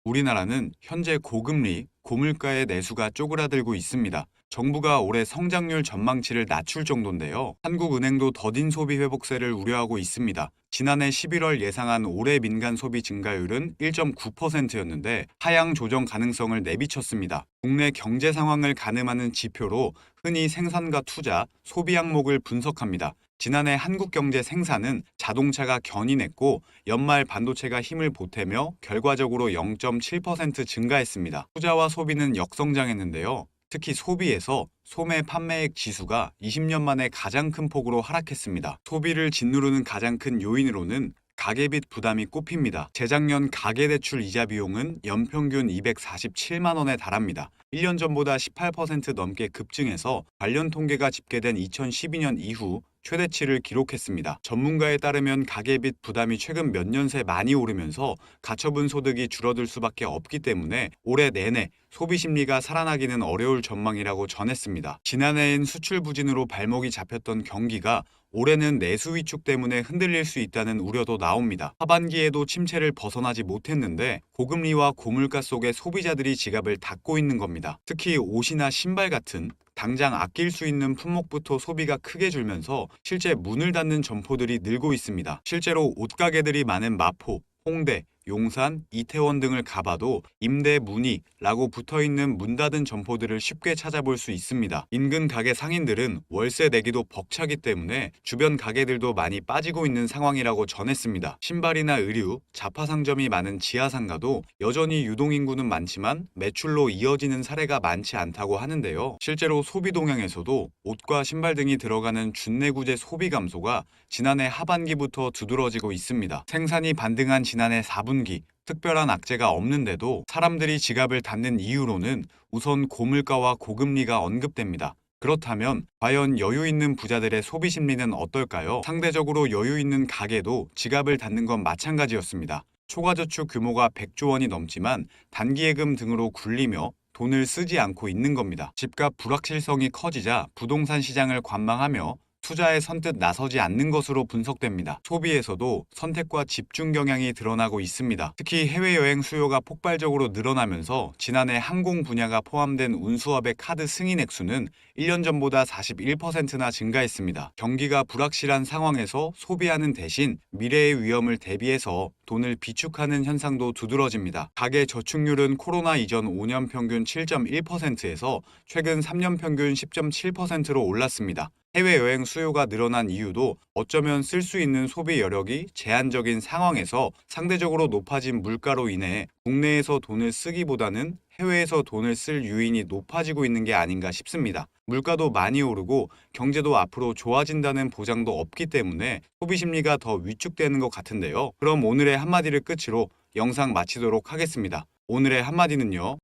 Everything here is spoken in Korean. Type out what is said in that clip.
우리나라는 현재 고금리, 고물가의 내수가 쪼그라들고 있습니다. 정부가 올해 성장률 전망치를 낮출 정도인데요. 한국은행도 더딘 소비 회복세를 우려하고 있습니다. 지난해 11월 예상한 올해 민간 소비 증가율은 1.9%였는데 하향 조정 가능성을 내비쳤습니다. 국내 경제 상황을 가늠하는 지표로 흔히 생산과 투자, 소비 항목을 분석합니다. 지난해 한국 경제 생산은 자동차가 견인했고 연말 반도체가 힘을 보태며 결과적으로 0.7% 증가했습니다. 투자와 소비는 역성장했는데요. 특히 소비에서 소매 판매액 지수가 20년 만에 가장 큰 폭으로 하락했습니다. 소비를 짓누르는 가장 큰 요인으로는 가계빚 부담이 꼽힙니다. 재작년 가계대출 이자 비용은 연평균 247만 원에 달합니다. 1년 전보다 18% 넘게 급증해서 관련 통계가 집계된 2012년 이후 최대치를 기록했습니다. 전문가에 따르면 가계빚 부담이 최근 몇 년 새 많이 오르면서 가처분 소득이 줄어들 수밖에 없기 때문에 올해 내내 소비 심리가 살아나기는 어려울 전망이라고 전했습니다. 지난해엔 수출 부진으로 발목이 잡혔던 경기가 올해는 내수 위축 때문에 흔들릴 수 있다는 우려도 나옵니다. 하반기에도 침체를 벗어나지 못했는데 고금리와 고물가 속에 소비자들이 지갑을 닫고 있는 겁니다. 특히 옷이나 신발 같은 당장 아낄 수 있는 품목부터 소비가 크게 줄면서 실제 문을 닫는 점포들이 늘고 있습니다. 실제로 옷가게들이 많은 마포, 홍대, 용산, 이태원 등을 가봐도 임대 문의라고 붙어있는 문 닫은 점포들을 쉽게 찾아볼 수 있습니다. 인근 가게 상인들은 월세 내기도 벅차기 때문에 주변 가게들도 많이 빠지고 있는 상황이라고 전했습니다. 신발이나 의류, 잡화상점이 많은 지하상가도 여전히 유동인구는 많지만 매출로 이어지는 사례가 많지 않다고 하는데요. 실제로 소비 동향에서도 옷과 신발 등이 들어가는 준내구재 소비 감소가 지난해 하반기부터 두드러지고 있습니다. 생산이 반등한 지난해 4분기 특별한 악재가 없는데도 사람들이 지갑을 닫는 이유로는 우선 고물가와 고금리가 언급됩니다. 그렇다면 과연 여유 있는 부자들의 소비 심리는 어떨까요? 상대적으로 여유 있는 가게도 지갑을 닫는 건 마찬가지였습니다. 초과저축 규모가 100조 원이 넘지만 단기예금 등으로 굴리며 돈을 쓰지 않고 있는 겁니다. 집값 불확실성이 커지자 부동산 시장을 관망하며 투자에 선뜻 나서지 않는 것으로 분석됩니다. 소비에서도 선택과 집중 경향이 드러나고 있습니다. 특히 해외여행 수요가 폭발적으로 늘어나면서 지난해 항공 분야가 포함된 운수업의 카드 승인 액수는 1년 전보다 41%나 증가했습니다. 경기가 불확실한 상황에서 소비하는 대신 미래의 위험을 대비해서 돈을 비축하는 현상도 두드러집니다. 가계 저축률은 코로나 이전 5년 평균 7.1%에서 최근 3년 평균 10.7%로 올랐습니다. 해외여행 수요가 늘어난 이유도 어쩌면 쓸 수 있는 소비 여력이 제한적인 상황에서 상대적으로 높아진 물가로 인해 국내에서 돈을 쓰기보다는 해외에서 돈을 쓸 유인이 높아지고 있는 게 아닌가 싶습니다. 물가도 많이 오르고 경제도 앞으로 좋아진다는 보장도 없기 때문에 소비 심리가 더 위축되는 것 같은데요. 그럼 오늘의 한마디를 끝으로 영상 마치도록 하겠습니다. 오늘의 한마디는요.